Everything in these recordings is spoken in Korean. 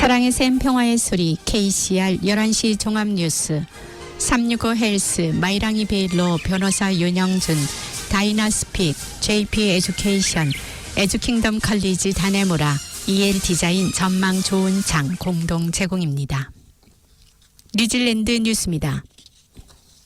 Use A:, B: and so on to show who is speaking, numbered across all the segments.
A: 사랑의 샘 평화의 소리 KCR 11시 종합뉴스 365 헬스 마이랑이 베일로 변호사 윤영준 다이나스픽 JP 에듀케이션 에듀킹덤 컬리지 다네무라 EL 디자인 전망 좋은 장 공동 제공입니다. 뉴질랜드 뉴스입니다.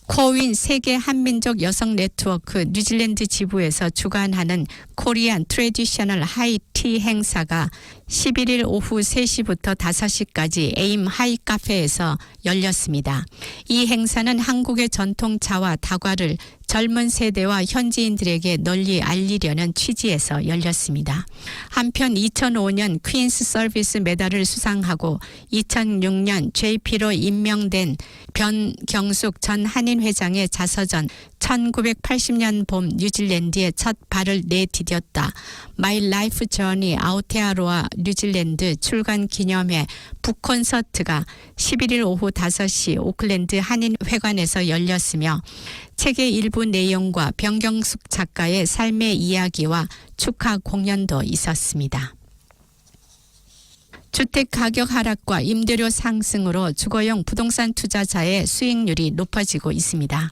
A: 코윈 세계 한민족 여성 네트워크 뉴질랜드 지부에서 주관하는 코리안 트래디셔널 하이티 행사가 11일 오후 3시부터 5시까지 에임 하이 카페에서 열렸습니다. 이 행사는 한국의 전통차와 다과를 젊은 세대와 현지인들에게 널리 알리려는 취지에서 열렸습니다. 한편 2005년 퀸스 서비스 메달을 수상하고 2006년 JP로 임명된 변경숙 전 한인 회장의 자서전 1980년 봄 뉴질랜드에 첫 발을 내디뎠다. My Life Journey 아우테아로아 뉴질랜드 출간 기념회 북콘서트가 11일 오후 5시 오클랜드 한인회관에서 열렸으며 책의 일부 내용과 변경숙 작가의 삶의 이야기와 축하 공연도 있었습니다. 주택 가격 하락과 임대료 상승으로 주거용 부동산 투자자의 수익률이 높아지고 있습니다.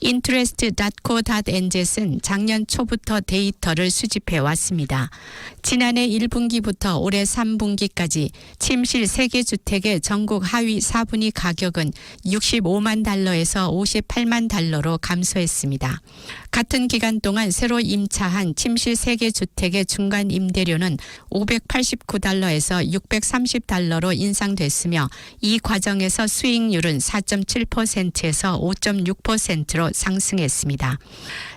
A: interest.co.nz는 작년 초부터 데이터를 수집해 왔습니다. 지난해 1분기부터 올해 3분기까지 침실 세계 주택의 전국 하위 4분위 가격은 65만 달러에서 58만 달러로 감소했습니다. 같은 기간 동안 새로 임차한 침실 세계 주택의 중간 임대료는 589달러에서 630달러로 인상됐으며 이 과정에서 수익률은 4.7%에서 5.6%로 상승했습니다.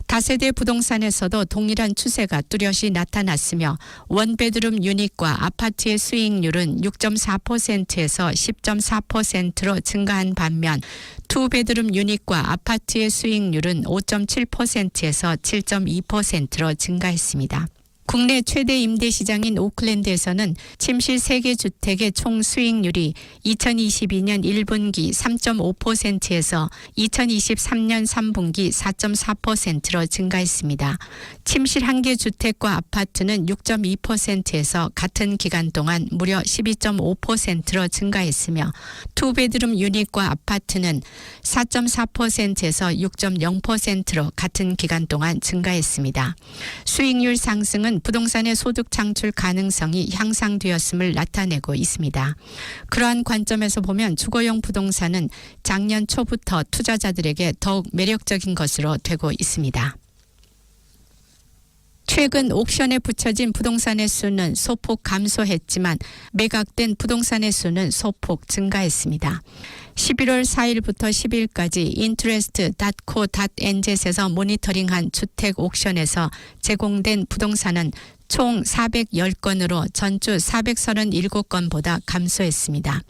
A: 다세대 부동산에서도 동일한 추세가 뚜렷이 나타났으며 원베드룸 유닛과 아파트의 수익률은 6.4%에서 10.4%로 증가한 반면 투베드룸 유닛과 아파트의 수익률은 5.7%에서 7.2%로 증가했습니다. 국내 최대 임대 시장인 오클랜드에서는 침실 세계 주택의 총 수익률이 2022년 1분기 3.5%에서 2023년 3분기 4.4%로 증가했습니다. 침실 한 개 주택과 아파트는 6.2%에서 같은 기간 동안 무려 12.5%로 증가했으며 투베드룸 유닛과 아파트는 4.4%에서 6.0%로 같은 기간 동안 증가했습니다. 수익률 상승은 부동산의 소득 창출 가능성이 향상되었음을 나타내고 있습니다. 그러한 관점에서 보면 주거용 부동산은 작년 초부터 투자자들에게 더욱 매력적인 것으로 되고 있습니다. 최근 옥션에 붙여진 부동산의 수는 소폭 감소했지만 매각된 부동산의 수는 소폭 증가했습니다. 11월 4일부터 10일까지 interest.co.nz에서 모니터링한 주택 옥션에서 제공된 부동산은 총 410건으로 전주 437건보다 감소했습니다.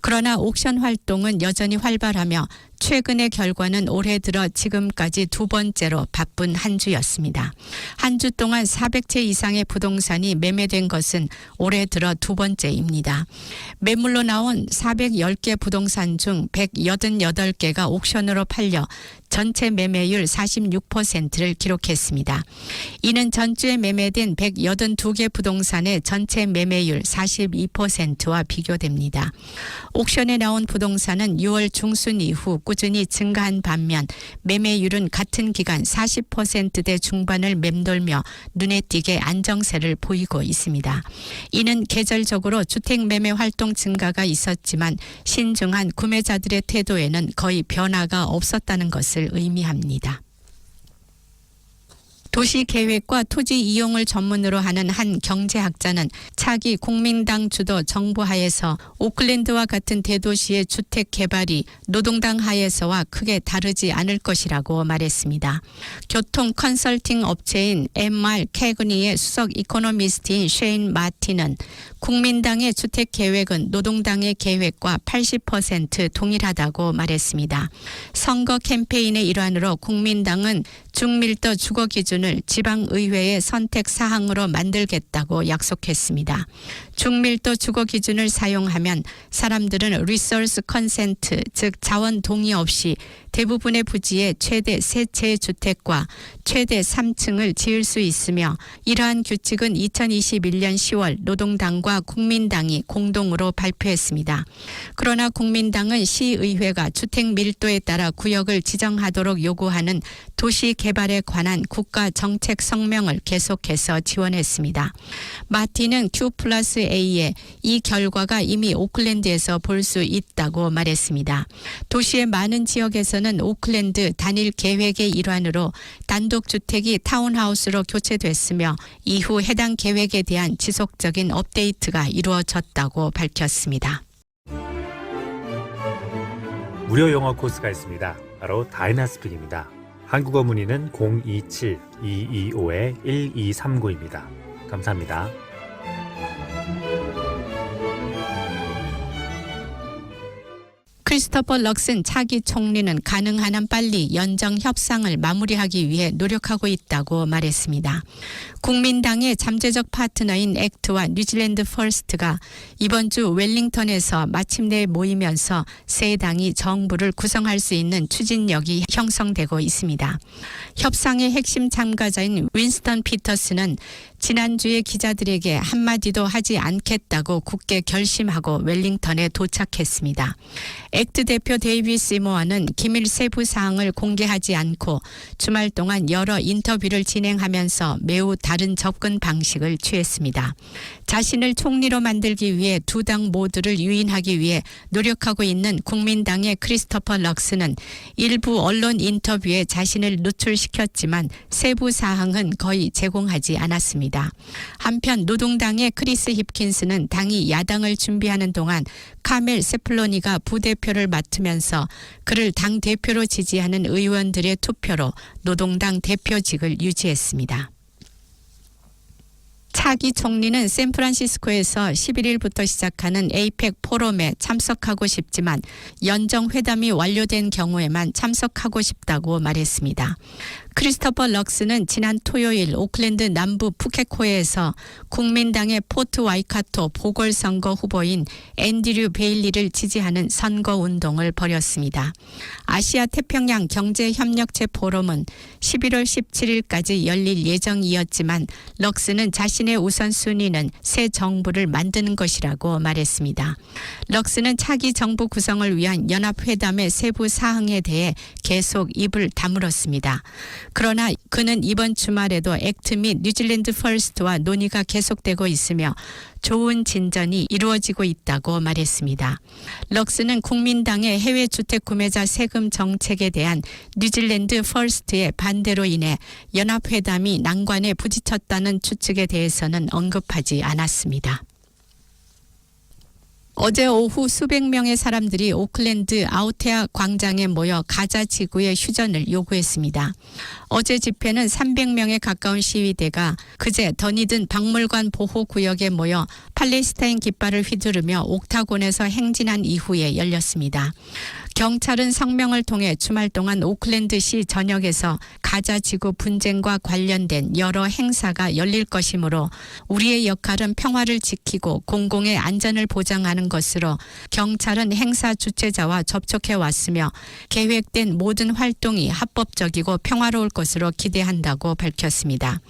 A: 그러나 옥션 활동은 여전히 활발하며 최근의 결과는 올해 들어 지금까지 두 번째로 바쁜 한 주였습니다. 한 주 동안 400채 이상의 부동산이 매매된 것은 올해 들어 두 번째입니다. 매물로 나온 410개 부동산 중 188개가 옥션으로 팔려 전체 매매율 46%를 기록했습니다. 이는 전주에 매매된 182개 부동산의 전체 매매율 42%와 비교됩니다. 옥션에 나온 부동산은 6월 중순 이후 꾸준히 증가한 반면 매매율은 같은 기간 40%대 중반을 맴돌며 눈에 띄게 안정세를 보이고 있습니다. 이는 계절적으로 주택 매매 활동 증가가 있었지만 신중한 구매자들의 태도에는 거의 변화가 없었다는 것을 의미합니다. 도시계획과 토지 이용을 전문으로 하는 한 경제학자는 차기 국민당 주도 정부 하에서 오클랜드와 같은 대도시의 주택 개발이 노동당 하에서와 크게 다르지 않을 것이라고 말했습니다. 교통 컨설팅 업체인 MR 캐그니의 수석 이코노미스트인 셰인 마틴은 국민당의 주택 계획은 노동당의 계획과 80% 동일하다고 말했습니다. 선거 캠페인의 일환으로 국민당은 중밀도 주거 기준을 지방의회의 선택 사항으로 만들겠다고 약속했습니다. 중밀도 주거 기준을 사용하면 사람들은 리소스 컨센트, 즉 자원 동의 없이 대부분의 부지에 최대 3채의 주택과 최대 3층을 지을 수 있으며 이러한 규칙은 2021년 10월 노동당과 국민당이 공동으로 발표했습니다. 그러나 국민당은 시의회가 주택 밀도에 따라 구역을 지정하도록 요구하는 도시 개발에 관한 국가 정책 성명을 계속해서 지원했습니다. 마틴은 Q+A의 이 결과가 이미 오클랜드에서 볼 수 있다고 말했습니다. 도시의 많은 지역에서는 오클랜드 단일 계획의 일환으로 단독주택이 타운하우스로 교체됐으며 이후 해당 계획에 대한 지속적인 업데이트가 이루어졌다고 밝혔습니다.
B: 무료 영어 코스가 있습니다. 바로 다이나스픽입니다. 한국어 문의는 027-225-1239입니다. 감사합니다.
A: 크리스토퍼 럭슨 차기 총리는 가능한 한 빨리 연정 협상을 마무리하기 위해 노력하고 있다고 말했습니다. 국민당의 잠재적 파트너인 액트와 뉴질랜드 퍼스트가 이번 주 웰링턴에서 마침내 모이면서 세 당이 정부를 구성할 수 있는 추진력이 형성되고 있습니다. 협상의 핵심 참가자인 윈스턴 피터스는 지난주에 기자들에게 한마디도 하지 않겠다고 굳게 결심하고 웰링턴에 도착했습니다. 액트 대표 데이비드 시모어는 기밀 세부 사항을 공개하지 않고 주말 동안 여러 인터뷰를 진행하면서 매우 다른 접근 방식을 취했습니다. 자신을 총리로 만들기 위해 두 당 모두를 유인하기 위해 노력하고 있는 국민당의 크리스토퍼 럭스는 일부 언론 인터뷰에 자신을 노출시켰지만 세부 사항은 거의 제공하지 않았습니다. 한편 노동당의 크리스 힙킨스는 당이 야당을 준비하는 동안 카멜 세플로니가 부대표를 맡으면서 그를 당대표로 지지하는 의원들의 투표로 노동당 대표직을 유지했습니다. 차기 총리는 샌프란시스코에서 11일부터 시작하는 에이펙 포럼에 참석하고 싶지만 연정 회담이 완료된 경우에만 참석하고 싶다고 말했습니다. 크리스토퍼 럭스는 지난 토요일 오클랜드 남부 푸켓코에서 국민당의 포트 와이카토 보궐선거 후보인 앤드류 베일리를 지지하는 선거운동을 벌였습니다. 아시아 태평양 경제협력체 포럼은 11월 17일까지 열릴 예정이었지만 럭스는 자신의 우선순위는 새 정부를 만드는 것이라고 말했습니다. 럭스는 차기 정부 구성을 위한 연합회담의 세부 사항에 대해 계속 입을 다물었습니다. 그러나 그는 이번 주말에도 액트 및 뉴질랜드 퍼스트와 논의가 계속되고 있으며 좋은 진전이 이루어지고 있다고 말했습니다. 럭스는 국민당의 해외 주택 구매자 세금 정책에 대한 뉴질랜드 퍼스트의 반대로 인해 연합회담이 난관에 부딪혔다는 추측에 대해서는 언급하지 않았습니다. 어제 오후 수백 명의 사람들이 오클랜드 아우테아 광장에 모여 가자 지구의 휴전을 요구했습니다. 어제 집회는 300명에 가까운 시위대가 그제 더니든 박물관 보호구역에 모여 팔레스타인 깃발을 휘두르며 옥타곤에서 행진한 이후에 열렸습니다. 경찰은 성명을 통해 주말 동안 오클랜드시 전역에서 가자 지구 분쟁과 관련된 여러 행사가 열릴 것이므로 우리의 역할은 평화를 지키고 공공의 안전을 보장하는 것으로 경찰은 행사 주최자와 접촉해 왔으며 계획된 모든 활동이 합법적이고 평화로울 것으로 기대한다고 밝혔습니다.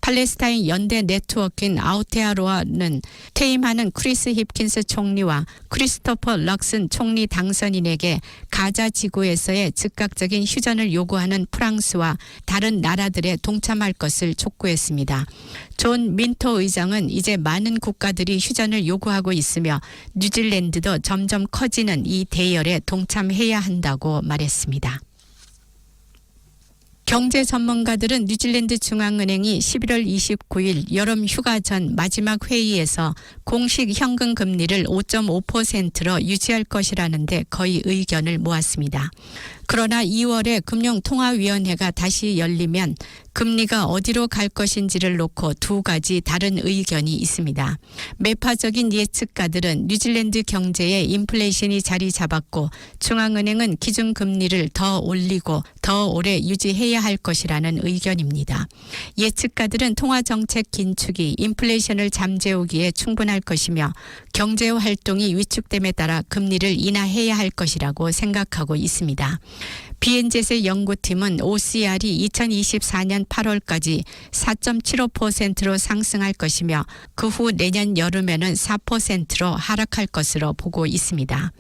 A: 팔레스타인 연대 네트워크인 아우테아로아는 퇴임하는 크리스 힙킨스 총리와 크리스토퍼 럭슨 총리 당선인에게 가자 지구에서의 즉각적인 휴전을 요구하는 프랑스와 다른 나라들에 동참할 것을 촉구했습니다. 존 민토 의장은 이제 많은 국가들이 휴전을 요구하고 있으며 뉴질랜드도 점점 커지는 이 대열에 동참해야 한다고 말했습니다. 경제 전문가들은 뉴질랜드 중앙은행이 11월 29일 여름 휴가 전 마지막 회의에서 공식 현금 금리를 5.5%로 유지할 것이라는데 거의 의견을 모았습니다. 그러나 2월에 금융통화위원회가 다시 열리면 금리가 어디로 갈 것인지를 놓고 두 가지 다른 의견이 있습니다. 매파적인 예측가들은 뉴질랜드 경제에 인플레이션이 자리 잡았고 중앙은행은 기준금리를 더 올리고 더 오래 유지해야 할 것이라는 의견입니다. 예측가들은 통화정책 긴축이 인플레이션을 잠재우기에 충분할 것이며 경제 활동이 위축됨에 따라 금리를 인하해야 할 것이라고 생각하고 있습니다. 비엔젯의 연구팀은 OCR이 2024년 8월까지 4.75%로 상승할 것이며 그 후 내년 여름에는 4%로 하락할 것으로 보고 있습니다.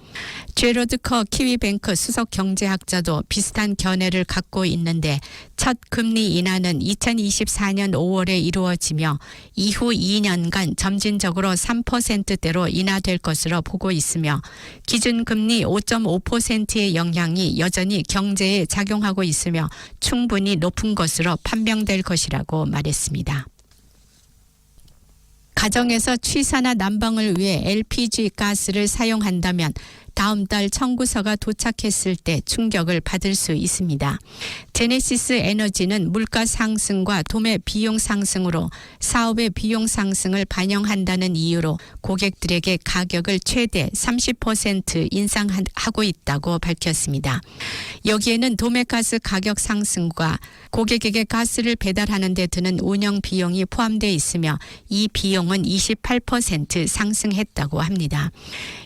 A: 제로드 커 키위뱅크 수석 경제학자도 비슷한 견해를 갖고 있는데 첫 금리 인하는 2024년 5월에 이루어지며 이후 2년간 점진적으로 3%대로 인하될 것으로 보고 있으며 기준금리 5.5%의 영향이 여전히 경제에 작용하고 있으며 충분히 높은 것으로 판명될 것이라고 말했습니다. 가정에서 취사나 난방을 위해 LPG 가스를 사용한다면 다음 달 청구서가 도착했을 때 충격을 받을 수 있습니다. 제네시스 에너지는 물가 상승과 도매 비용 상승으로 사업의 비용 상승을 반영한다는 이유로 고객들에게 가격을 최대 30% 인상하고 있다고 밝혔습니다. 여기에는 도매가스 가격 상승과 고객에게 가스를 배달하는 데 드는 운영 비용이 포함되어 있으며 이 비용은 28% 상승했다고 합니다.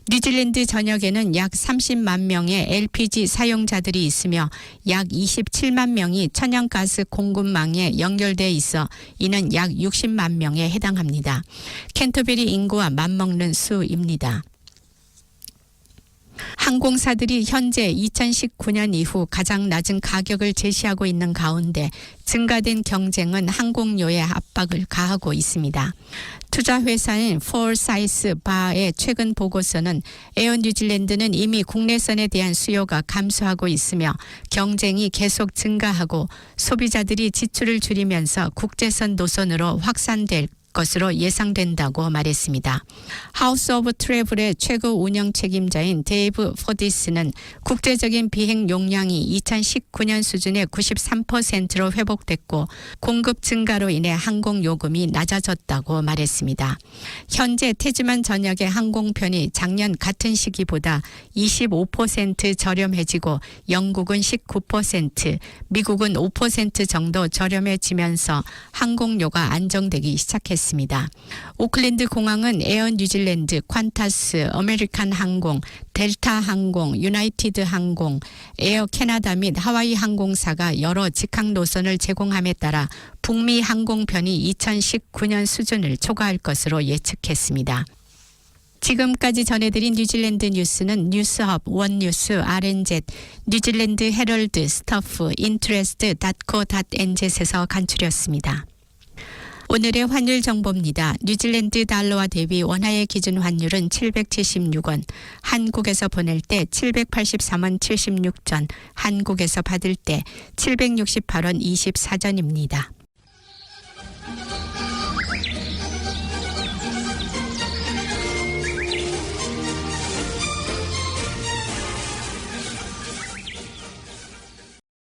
A: 뉴질랜드 전역에는 약 30만 명의 LPG 사용자들이 있으며 약 27만 명이 천연가스 공급망에 연결돼 있어 이는 약 60만 명에 해당합니다. 캔터베리 인구와 맞먹는 수입니다. 항공사들이 현재 2019년 이후 가장 낮은 가격을 제시하고 있는 가운데 증가된 경쟁은 항공료에 압박을 가하고 있습니다. 투자회사인 포사이스 바의 최근 보고서는 에어 뉴질랜드는 이미 국내선에 대한 수요가 감소하고 있으며 경쟁이 계속 증가하고 소비자들이 지출을 줄이면서 국제선 노선으로 확산될 것으로 예상된다고 말했습니다. 하우스 오브 트래블의 최고 운영 책임자인 데이브 포디스는 국제적인 비행 용량이 2019년 수준의 93%로 회복됐고 공급 증가로 인해 항공 요금이 낮아졌다고 말했습니다. 현재 태즈만 전역의 항공편이 작년 같은 시기보다 25% 저렴해지고 영국은 19%, 미국은 5% 정도 저렴해지면서 항공료가 안정되기 시작했습니다. 오클랜드 공항은 에어 뉴질랜드, 퀀타스, 아메리칸 항공, 델타 항공, 유나이티드 항공, 에어 캐나다 및 하와이 항공사가 여러 직항 노선을 제공함에 따라 북미 항공편이 2019년 수준을 초과할 것으로 예측했습니다. 지금까지 전해드린 뉴질랜드 뉴스는 뉴스헙, 원뉴스, RNZ, 뉴질랜드 헤럴드, 스터프, interest.co.nz에서 간추렸습니다. 오늘의 환율 정보입니다. 뉴질랜드 달러와 대비 원화의 기준 환율은 776원, 한국에서 보낼 때 783원 76전, 한국에서 받을 때 768원 24전입니다.